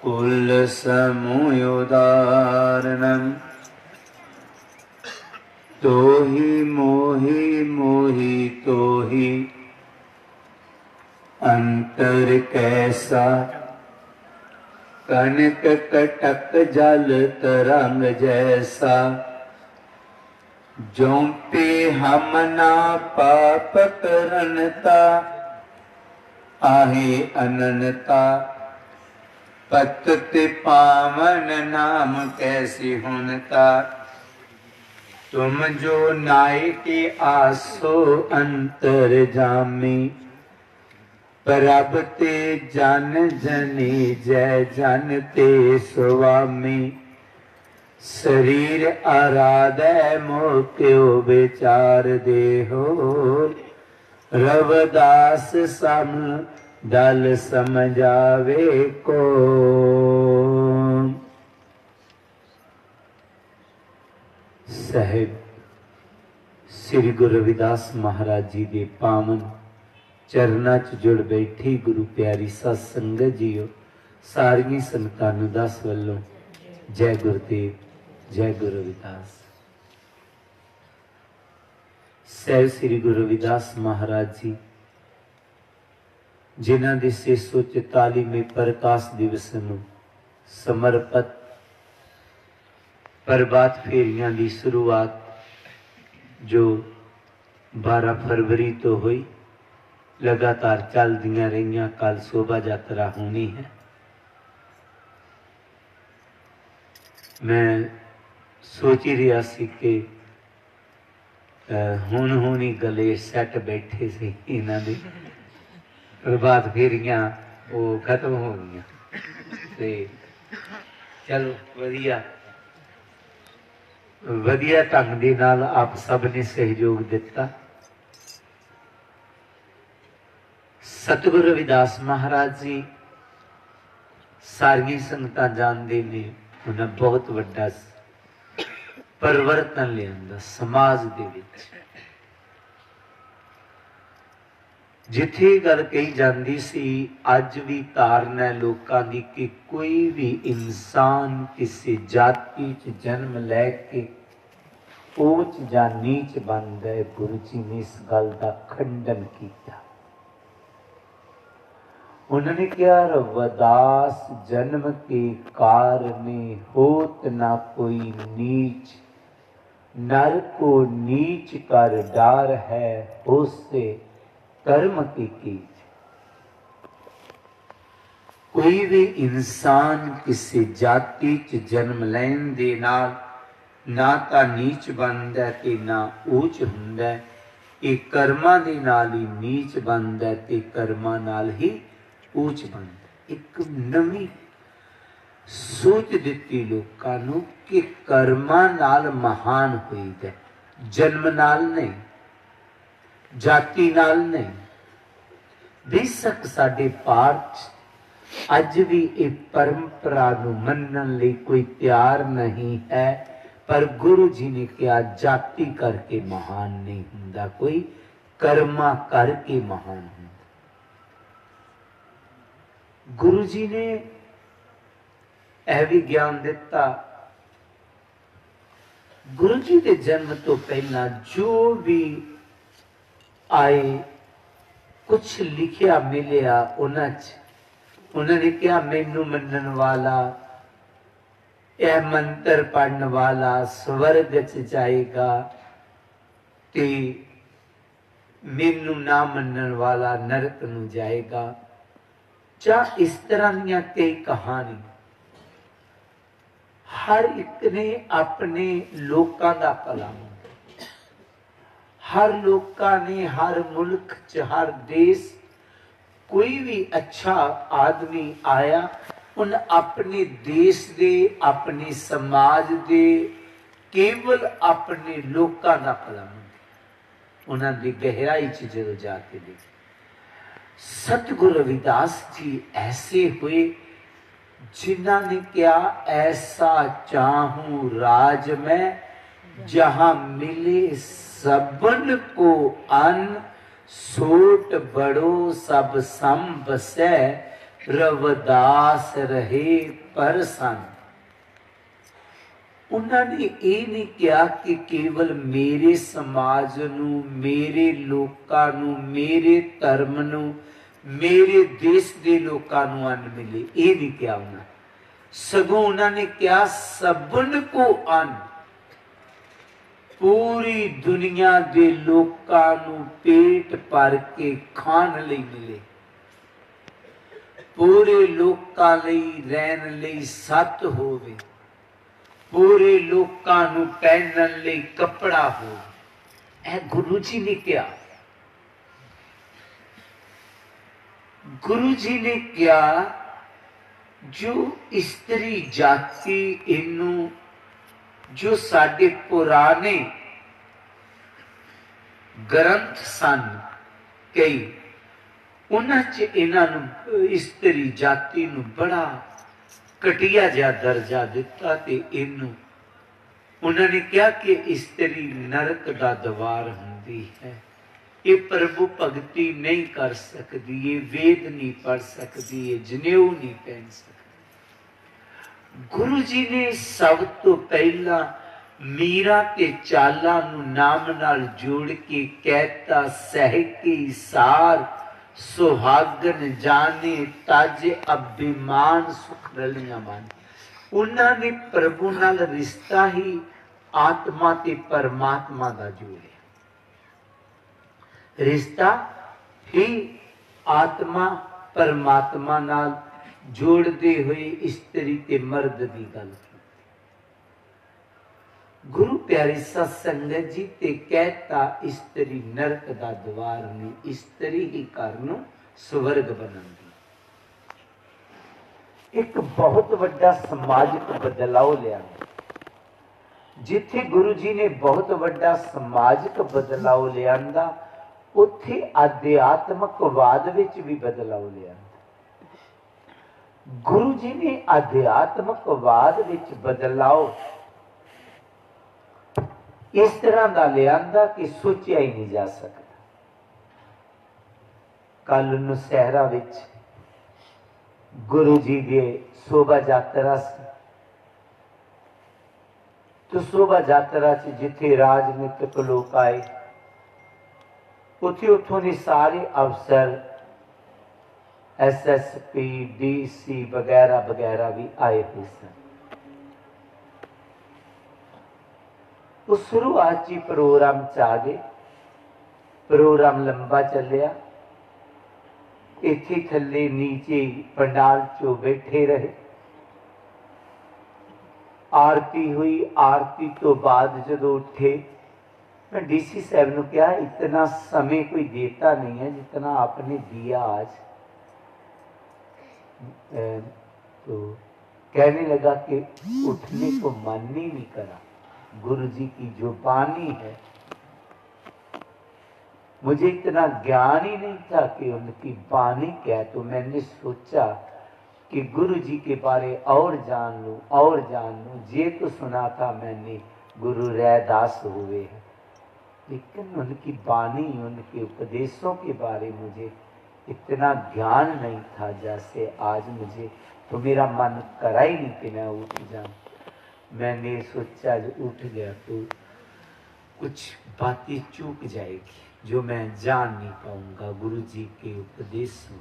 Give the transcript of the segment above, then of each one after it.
कुल समुदारणम तो ही मोहि मोहि तो ही अंतर कैसा कनक कटक जल तरंग जैसा जोंपे हम ना पाप करनता आहे अननता पतत पावन नाम कैसी हुनता तुम जो नाय के आसो अंतर जामी प्रभ ते जन जनी जय जन ते स्वामी शरीर आराधे मोह क्यों विचार देहो रवदास सम दल समझावे को। साहिब श्री गुरु रविदास महाराज जी के पावन चरना च जुड़ बैठी गुरु प्यारी सत संगत जीओ सारिया संगतां नूं दस वल्लों जय गुरुदेव जय गुरु रविदास। साहिब श्री गुरु रविदास महाराज जी जिन्हां दे 644वें प्रकाश दिवस नूं समर्पित प्रभात फेरियां की शुरुआत जो 12 फरवरी तो हुई लगातार चलदियां रहियां। कल शोभा यात्रा होनी है। मैं सोच ही रहा सी कि हुण ही गले सैट बैठे से इन्हां दे प्रभात फेरियां वो खत्म हो गई ते चलो वधिया वधिया ढंग दे नाल आप सब ने सहयोग दिता। सतगुरु रविदास महाराज जी सारिया संगतां जानदे ने उन्हें बहुत वड्डा परिवर्तन लिया समाज दे विच। जिथे गल कही जाती सी अज भी धारणा लोगों की कि कोई भी इंसान किसी जाति च जन्म लैके ऊंच या नीच बनता है। गुरु जी ने इस गल का खंडन किया। उन्होंने कहा रविदास जन्म के कारणे होत ना कोई नीच नर को नीच कर डार है उससे कर्म की कीच। कोई भी इंसान किसी जाति च जन्म लैन दे नाल ना तां नीच बनदा ते ना ऊंच हुंदा। ये कर्मां दे नाल ही नीच बनदा ते कर्मां नाल ही ऊंच बनदा। एक नवीं सोच दिती लोकां नूं कि कर्मां नाल महान होईदा, जन्म नाल नहीं, जाति नाल नहीं। बेशक साडे भारत अज भी इस परंपरा नूं मन्नण लई कोई तैयार नहीं है, पर गुरु जी ने कहा जाति करके महान नहीं हुंदा, कोई कर्मा करके महान हुंदा। गुरु जी ने यह भी ज्ञान दिता। गुरु जी के जन्म तो पहला जो भी आए कुछ लिखिया मिलिया उन्होंने क्या मैनू मनन वाला यह मंत्र पढ़न वाला स्वर्ग च जाएगा ते मैनू ना मनन वाला नरक नू जाएगा। चा इस तरह दियां कई कहानी हर एक ने अपने लोकां दा भला, हर लोकां ने हर मुल्क च हर देश कोई भी अच्छा आदमी आया उन अपने देश दे अपने समाज दे केवल अपने लोकां दा भला उन्हां दी गहराई च जो जाके देख। सतगुरु रविदास जी ऐसे हुए जिन्हों ने क्या ऐसा चाहूं राज में जहां मिले सबन को अन्न सोट बड़ो सब सम बसै रविदास रहे परसन। उन्होंने ये नहीं किया कि केवल मेरे समाज नूं, मेरे लोकां नूं, मेरे धर्म नूं, मेरे देश के लोकां नूं अन्न मिले, ये नहीं किया उन्होंने। सगों उन्होंने क्या सबन को अन्न, पूरी दुनिया के लोकां नूं पेट भर के खाण लई मिले, पूरे लोकां लई रहन लई सत होवे, पूरे लोकां नूं पहनण लई कपड़ा हो। ऐ गुरु जी ने क्या, गुरु जी ने क्या जो इस्त्री जाति इनू, जो साडे पुराने ग्रंथ सन कई, उन्हां च इन्हां नूं इस्त्री जाति नूं बड़ा घटिया जिहा दर्जा दिता ते इनू उन्होंने कहा कि इस्त्री नरक दा द्वार हुंदी है, ये प्रभु भगती नहीं कर सकती, ये वेद नहीं पढ़ सकती, ये जनेऊ नहीं पहन सकती। गुरु जी ने सब तो पहला मीरा ते चाला नूं नाम नाल जोड़ के कहता, सह के सार सुहागन जाने, ताजे अभिमान सुख रलियां माने। उन्होंने प्रभु नाल रिश्ता ही आत्मा ते परमात्मा दा जोड़िया, रिश्ता ही आत्मा परमात्मा नाल जोड़ते हुए स्त्री ते मर्द की गल की। गुरु प्यारी सत्संगत जी ते कहता, स्त्री नरक दा द्वार नहीं, स्त्री ही घर नूं स्वर्ग बनांदी। एक बहुत वड्डा समाजिक बदलाव लिया, जिथे गुरु जी ने बहुत वड्डा समाजिक बदलाव लिया, उत्थे आध्यात्मकवाद विच भी बदलाव लिया। गुरु जी ने आध्यात्मकवाद विच बदलाव इस तरह का लिया कि सोचा ही नहीं जा सकता। कल नौशहरा विच गुरु जी के शोभा यात्रा से, तो शोभा यात्रा च जिथे राजनीतिक लोग आए, उथे उथों के सारे अफसर SSP DC वगैरह वगैरह भी आए हुए सन। तो शुरुआत ही प्रोग्राम च आ गए, प्रोग्राम लंबा चलिया, इथे थले नीचे पंडाल चो बैठे रहे, आरती हुई, आरती तो बाद जो उठे, मैं DC साहब ने कहा इतना समय कोई देता नहीं है जितना आपने दिया आज। तो कहने लगा कि उठने को मन ही नहीं करा, गुरु जी की जो बानी है, मुझे इतना ज्ञान ही नहीं था कि उनकी बानी क्या है। तो मैंने सोचा कि गुरु जी के बारे और जान लूं, और जान लूं। ये तो सुना था मैंने गुरु रैदास हुए हैं, लेकिन उनकी बानी, उनके उपदेशों के बारे मुझे इतना ज्ञान नहीं था जैसे आज मुझे। तो मेरा मन करा ही नहीं कि मैं उठ जाऊं। मैंने सोचा जो उठ गया तो कुछ बातें चूक जाएगी जो मैं जान नहीं पाऊंगा गुरु जी के उपदेशों।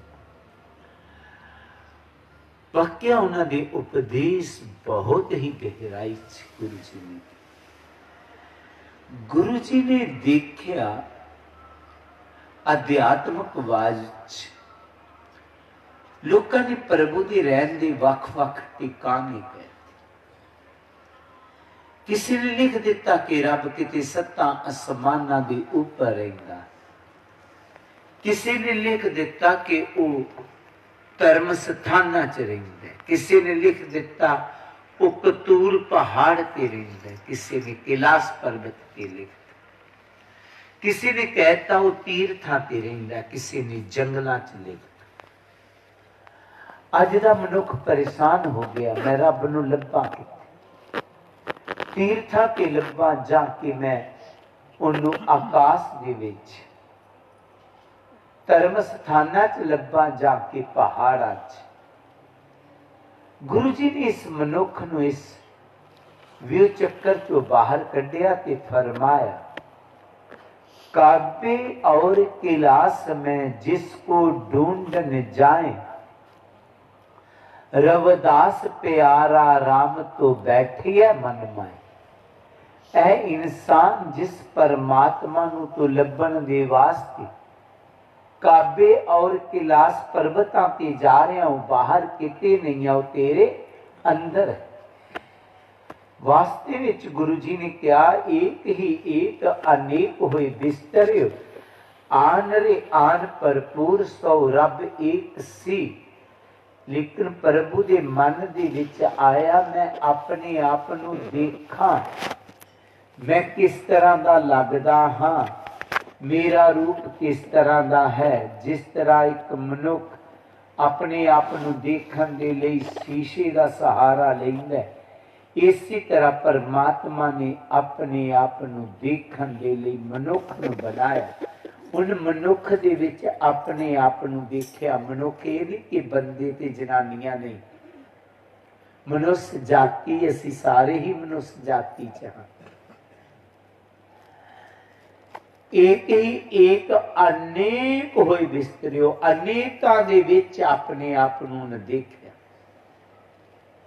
वाकया उन्होंने उपदेश बहुत ही गहराई गुरु जी ने। गुरु जी ने देखा अध्यात्मकवाद लोगों ने प्रभु के रहन के वख-वख ठिकाने पे। किसी ने लिख दिता कि रब किते सत्तां आसमानां दे ऊपर रहिंदा, किसी ने लिख दिता कि वह धर्म स्थानां च रहिंदा, किसी ने लिख दिता वो कतूर पहाड़ ते रहिंदा, किसी ने कैलाश पर्वत ते लिख, किसी ने कहता वो तीर्थां ते रहिंदा, किसी ने जंगलां च लिख। अज दा मनुख परेशान हो गया, मैं रब नूं लब्भां कित्थे, तीर्थां ते लब्भां जाके मैं उन्नू आकाश दे विच, धर्म स्थानां च लब्भां जाके पहाड़ां च, गुरु जी ने इस मनुख नूं इस व्यू चक्कर चो बाहर कढ़िया ते फरमाया, काबे और कैलाश में जिसको ढूंढन जाए, रविदास प्यारा राम तो बैठिया मन माए। ऐ इंसान जिस परमात्मा नूं तो लभण दे वास्ते काबे और कैलाश पर्वतां ते जा रहा हूं, बाहर किते नहीं आओ, तेरे अंदर है। वास्ते विच गुरु जी ने कहा, एक ही एक अनेक होए बिस्तरे, आन रे आन भरपूर सौ रब एक सी। लेकिन प्रभु दे मन दे विच आया, मैं अपने आप नूं देखां, मैं किस तरह दा लगदा हां, मेरा रूप किस तरह दा है। जिस तरह एक मनुख अपने आप नूं देखण दे लई शीशे दा सहारा लैंदा है, इसी तरह परमात्मा ने अपने आप नूं देखण दे लई मनुख नूं बनाया। उन मनुख दे विच अपने आप नूं देखिया। मनुख ये नहीं कि बंदे ते जनानियां नहीं, मनुष्य जाति असीं सारे ही मनुष्य जाति च हां। एक ही एक अनेक होए बिस्तरियो, अनेकां दे विच अपने आप नूं न देखिया।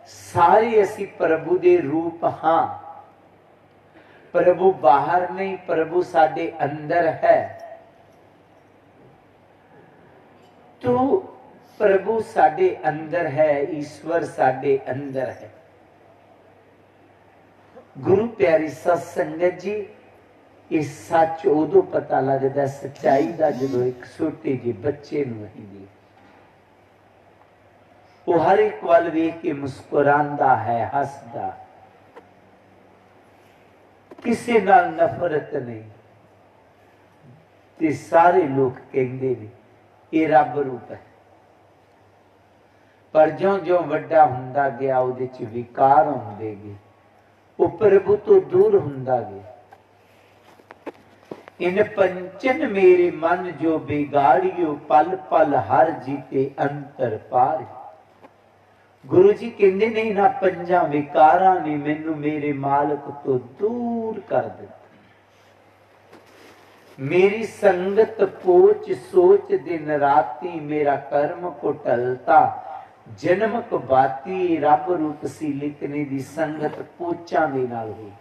सारे असी प्रभु दे रूप हां। प्रभु बाहर नहीं, प्रभु साडे अंदर है। तो प्रभु साडे अंदर है, ईश्वर साडे अंदर है। गुरु प्यारी सत संगत जी, ये सच उदों पता लगता सच्चाई का जो एक छोटे जे बच्चे नूं असीं देखदे, वो हर एक वाल वेख के मुस्कुरांदा है, हसदा, किसी नाल नफरत नहीं। ते सारे लोग कहंदे ने ये रब रूप है। पर ज्यों ज्यों वड्डा हुंदा गया उहदे च विकार हुंदे गए, वो प्रभु तो दूर हुंदा गया। इन पंचन मेरे मन जो बिगाड़ियो, पल पल हर जीते अंतर पार। गुरु जी कहते नहीं, ना पंजा विकारा ने मैनू मेरे मालक तो दूर कर दिता। मेरी संगत पोच सोच दिन राती, मेरा कर्म को टलता जन्म को बाती। रब रूप सी लिखने दी संगत पोचा दे नाल हुई।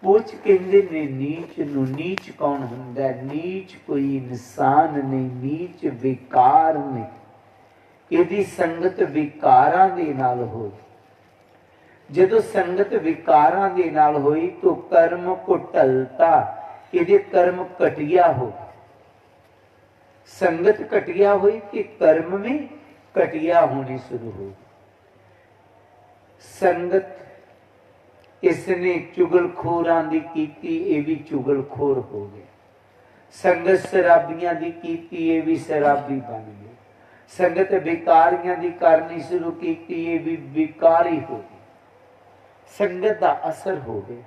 पोच कहते ने नीच नूं। नीच कौन हुंदा है? नीच कोई इंसान नहीं, नीच विकार नहीं। इहदी संगत विकारां दे नाल होई। जदों संगत विकारां दे नाल होई तो कर्म को टलता, इहदे कर्म घटिया हो। संगत घटिया हुई कि कर्म में घटिया होनी शुरू हो। संगत इसने चुगलखोरां दी कीती, ये भी चुगलखोर हो गया। संगत शराबियां दी कीती, ये भी शराबी बन गए। संगत विकारियां दी करनी शुरू कीती, ये भी विकारी हो गई। संगत का असर हो गया,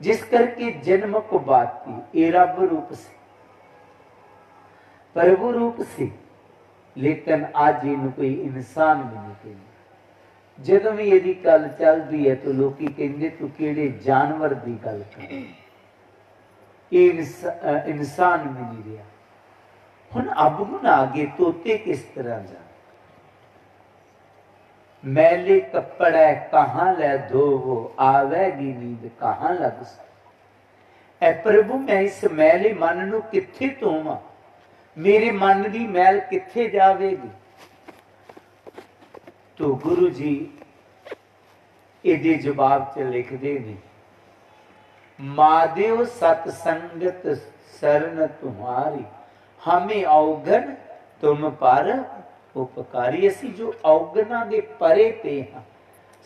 जिस करके जन्म को बाती। ये रब रूप से, प्रभु रूप से, लेकिन आज इन कोई इंसान भी नहीं कहता। जदों भी यदि गल चलती है तो लोग कहते तू किहड़े जानवर की गल कर, ये इंसान भी नहीं रहा। हुण अब हुण आगे तोते किस तरह जा, मैले कपड़े कहाँ ले धोवो, आवेगी नींद कहाँ लग सके। ऐ प्रभु मैं इस मैले मन नूं कित्थे धोवां, मेरे मन की मैल कित्थे जावेगी। तो गुरु जी इहदे जवाब च लिखदे ने, मादेव सतसंगत शरण तुम्हारी, हमें अवगन तुम पर उपकारी। असी जो अवगना दे परे पे हाँ,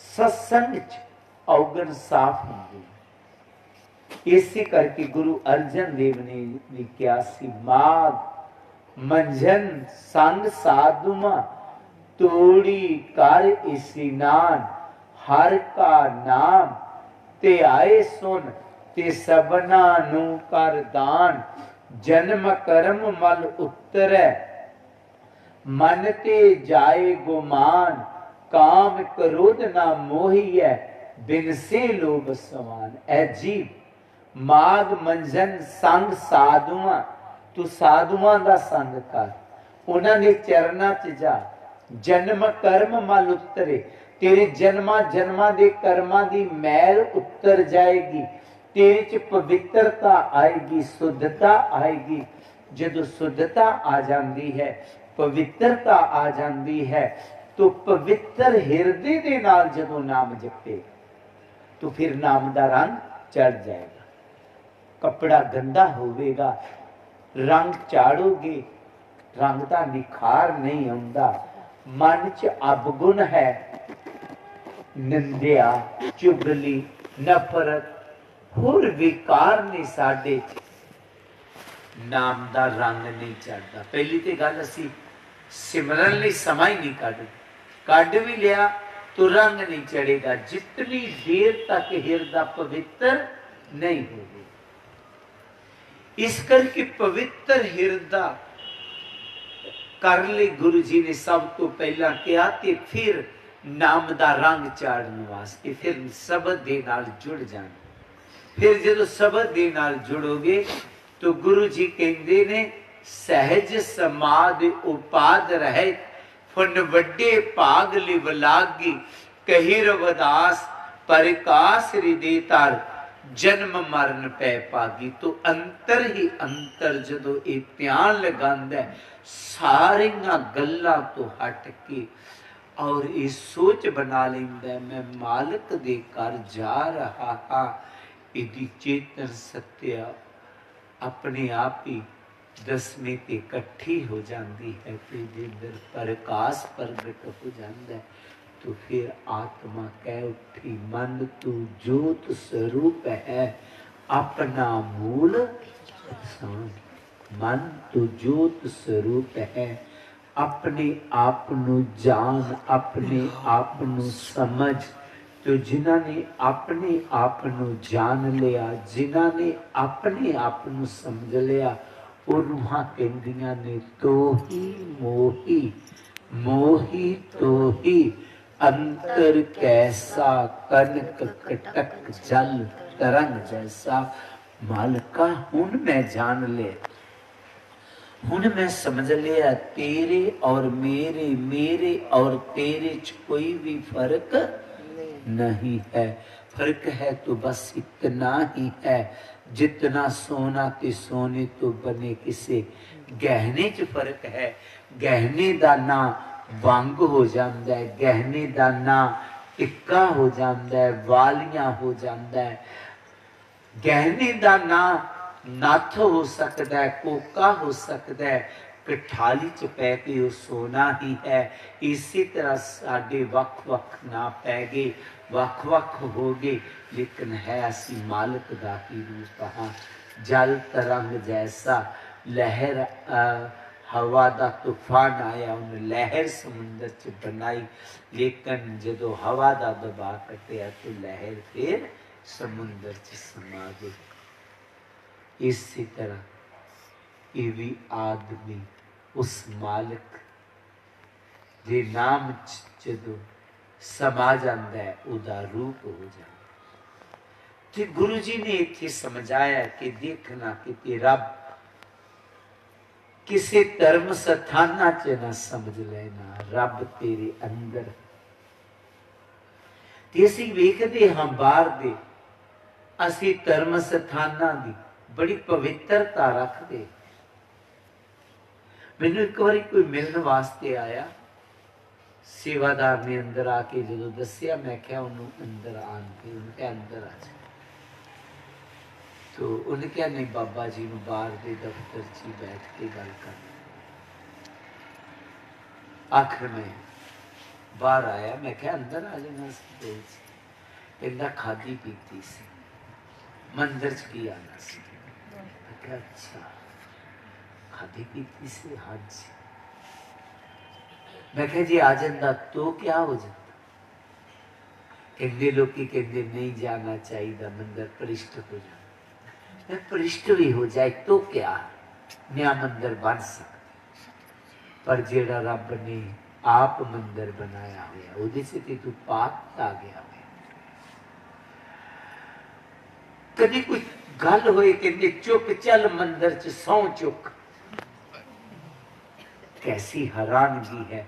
सत्संग च अवगन साफ होंगे। इसी करके गुरु अर्जन देव ने भी क्या सी, माग मंझन संग साधुमा तोड़ी कर इस्नान, हर का नाम ते आए सुन, ते सबना नू कर दान। जन्म कर्म मल उतरै, मन ते जाए गुमान, काम क्रोध ना मोही है, बिन से लोभ समान। ऐ जीव माग मंजन संग साधुआ, तू साधुआ का संग कर, उन्होंने चरणा च जा। जन्म कर्म मल उतरे, तेरे जन्मा जन्मा दे कर्मा दी मैल उतर जाएगी, तेरे च पवित्रता आएगी, शुद्धता आएगी। जदों शुद्धता आ जाती है, पवित्रता आ जाती है, तो पवित्र हिरदे दे नाल जदों नाम जपे तो फिर नाम दा रंग चढ़ जाएगा। कपड़ा गंदा होवेगा, रंग चाड़ोगे, रंग दा निखार नहीं आउंदा। मन च अवगुण है, निंदिया, चुगली, नफरत, होर विकार ने साडे च, नाम दा रंग नहीं चढ़ता। पहली तो गल असी सिमरन लई समा ही नहीं कढ़ भी लिया तो रंग नहीं चढ़ेगा, जितनी देर तक हिरदा पवित्र नहीं होगा। इस करके पवित्र हिरदा कर ले गुरु जी ने सब तो पहला कहा, ते फिर नाम दा रंग चाड़न वास्ते फिर शब्द दे नाल जुड़ जाना। फिर जो शब्द दे नाल जुड़ोगे तो गुरु जी कहते ने, सहज समाध उपाद रहे, फुन वड्डे भाग लिव लागी, कही रवदास परिकास हृदय तार, जन्म मरण पै पागी। तो अंतर ही अंतर जदों ये ध्यान लगांदा है, सारियां गल्लां तो हट के और ये सोच बना लेंदा, मैं मालिक दे घर जा रहा हाँ। इहदी चेतन सत्या अपने आप ही दसवीं ते इकट्ठी हो जाती है, फिर जिधर प्रकाश प्रगट हो जाता है तो फिर आत्मा कह उठी, मन तू ज्योत स्वरूप है, अपना मूल स्थान। मन तू ज्योत स्वरूप है, अपने आप नू जान, अपने आप नू समझ। तो जिन्होंने अपने आप नू जान लिया, जिन्होंने अपने आप नू समझ लिया, उन्हां कहंदियां ने तो ही मोही, मोही तो ही अंतर कैसा, कनक कटक जल तरंग जैसा। मालका हुन मैं जान ले, हुन मैं समझ लिया, तेरे और मेरे, मेरे और तेरे च कोई भी फर्क नहीं है। फर्क है तो बस इतना ही है, जितना सोना ते सोने तो बने किसे गहने च फर्क है। गहने दा ना वंग हो जाता है, गहने दा ना टिक्का हो जाता है, वालियां हो जाता है। गहने दा ना नथ हो सकता है, कोका हो सकता है, कठाली च पै के वो सोना ही है। इसी तरह साडे वख वख ना पै गए, वख वख हो गए, लेकिन है असी मालिक दा ही रूप हाँ। जल तरंग जैसा, लहर हवा दा तूफान आया, उन्हें लहर समुंदर च बनाई, लेकिन जदों हवा दा दबा कटिया तो लहर फिर समुंदर च समा गई। इसी तरह ये भी आदमी उस मालिक दे नाम जदों समा जाता है, उदा रूप हो जाता। तो गुरु जी ने इत्थे समझाया कि देखना कि रब किसी धर्म स्थाना च ना समझ लेना, रब तेरे अंदर। असी वेखते हाँ बाहर दे, असी धर्म स्थाना की बड़ी पवित्रता रखते। मैनू एक बार कोई मिलने वास्ते आया, सेवादार ने अंदर आके जो दसिया, मैं क्या उन्होंने अंदर आके उनके अंदर आ जा। तो उन्हें क्या नहीं, बाबा जी ने बाहर के दफ्तर च बैठ के गल कर। आखिर में बाहर आया, मैं क्या अंदर आ जाना। कहता खाधी पीती सी, मंदिर च की आना सी। मैं क्या अच्छा खाधी पीती से हाँ जी। मैं क्या जी आ जाता तो क्या हो जाता। कहते लोग कहते नहीं जाना चाहिए, मंदिर परिष्ट हो जाए। मैं परिष्ट भी हो जाए तो क्या, नया मंदिर बन सकता, पर जेड़ा रब ने आप मंदिर बनाया हुआ, ਉਹਦੇ से ते तू पाक आ गया है। कभी कोई गल होए कहते चुक चल मंदिर च सौ चुक, कैसी हैरानगी है।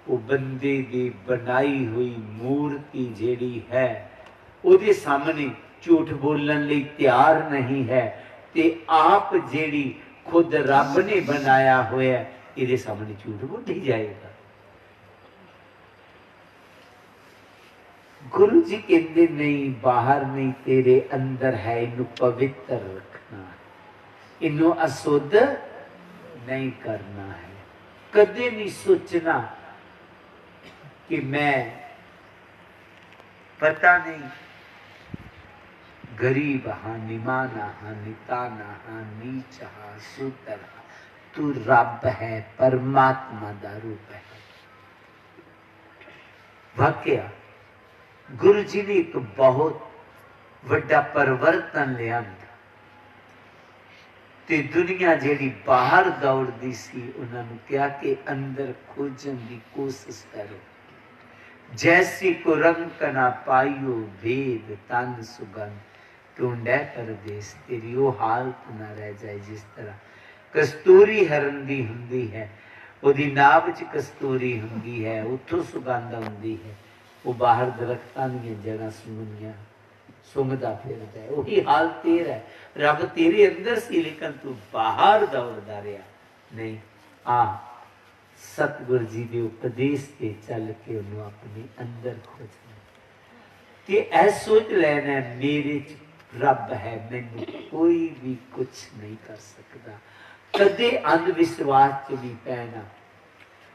वो बंदे दी बनाई हुई मूर्ति जेड़ी है ਉਹਦੇ सामने झूठ बोलने ਲਈ तैयार नहीं है, ते आप जेड़ी खुद रब ने बनाया होया ਇਹਦੇ सामने झूठ बोल ही जाएगा। गुरु जी कहते नहीं, बाहर नहीं, तेरे अंदर है, इनू पवित्र रखना, इनू अशुद्ध नहीं करना है। कदे नहीं सोचना कि मैं पता नहीं गरीब हाँ, निमाना हाँ, निताना हाँ, नीच हाँ, शूद्र हाँ, तू रब है, परमात्मा दा रूप है। वाकया गुरु जी ने एक बहुत वड्डा परिवर्तन लिया ते दुनिया जेड़ी बाहर दौड़दी सी उन्होंने कहा कि अंदर खोजन की कोशिश करो। जैसी को रंग ना पाइयो भेद तन सुगंध, ढूंढे परदेस तेरी वो हालत ना रह जाए। जिस तरह कस्तूरी हरन दी हुंदी है, ओदी नाभ च कस्तूरी हुंदी है, उथों सुगंध आउंदी है, वो बाहर दरख्तां दी जड़ां सुंघदियां सुंघदा फिरदा है। वही हाल तेरा है, रब तेरे अंदर सी लेकिन तू बाहर दौड़दा रहा नहीं। सतगुरु जी के उपदेश से चल के उन्होंने अपने अंदर खोजना कि ऐ सोच लेना मेरे च रब है, मैनू कोई भी कुछ नहीं कर सकता। कदे अंधविश्वास च नहीं पैना,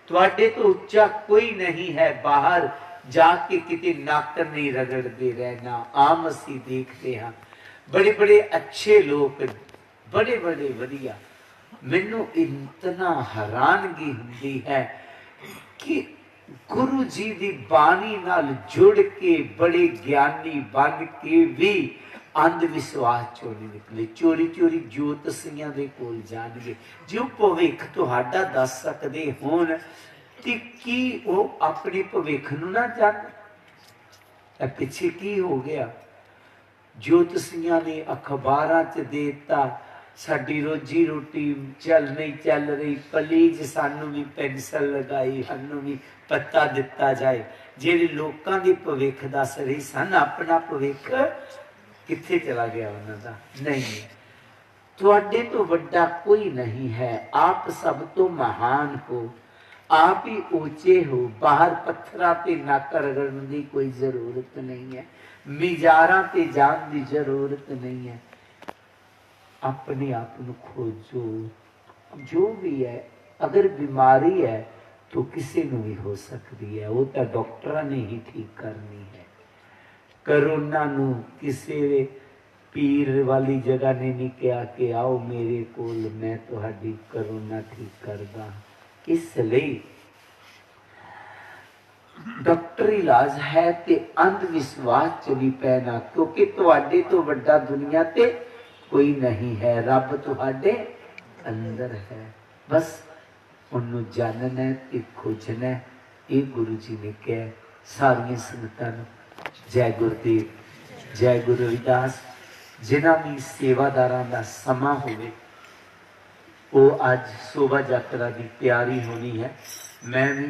तुहाडे तो उच्चा कोई नहीं है। बाहर जाके किते नक नहीं रगड़ते रहना। आम असी देखते हाँ बड़े बड़े अच्छे लोग, बड़े बड़े वधिया, मैनू इतना हैरानगी हुंदी है कि गुरु जी की बाणी नाल जुड़ के बड़े ज्ञानी बन के भी अंधविश्वास चों नहीं निकले। चोरी चोरी ज्योतिषियां दे कोल जाणगे, जो भविख तुहाडा दस सकदे होण ते की वो अपने भविख नूं ना जाण। पिछे की हो गया, ज्योतिषियां ने अखबारां च देता साडी रोजी रोटी चल नहीं चल रही, प्लीज सानू भी पेंसिल लगाई, सानू भी पत्ता दिता जाए। जेडे लोकां दे भविख दस रही सन, अपना भविख कित्थे चला गया उन्हां दा नहीं है। तुहाडे तो वड्डा कोई नहीं है, आप सब तो महान हो, आप ही ऊंचे हो। बाहर पत्थरां ते नक रगड़न दी कोई जरूरत नहीं है, मिजारां ते जान दी जरूरत नहीं है। अपने आप को खोजो, जो भी है। अगर बीमारी है तो किसी को भी हो सकती है, वो तो डॉक्टर ने ही ठीक करनी है। करोना नू किसी पीर वाली जगह ने नहीं कहा कि आओ मेरे कोल मैं तुहाडी करोना ठीक करदा। इसलिए डॉक्टर इलाज है ते अंधविश्वास च नहीं पैना, क्योंकि तुहाडे तो वड्डा दुनिया ते कोई नहीं है। रब तुहाडे अंदर है, बस उन्होंने जानना है ते खोजना है। ये गुरु जी ने कहा सारिया संगतां नूं जय गुरुदेव, जय गुरु रविदास। जिन्हां भी सेवादारां दा समा होवे वो अज शोभा यात्रा की तैयारी होनी है। मैं भी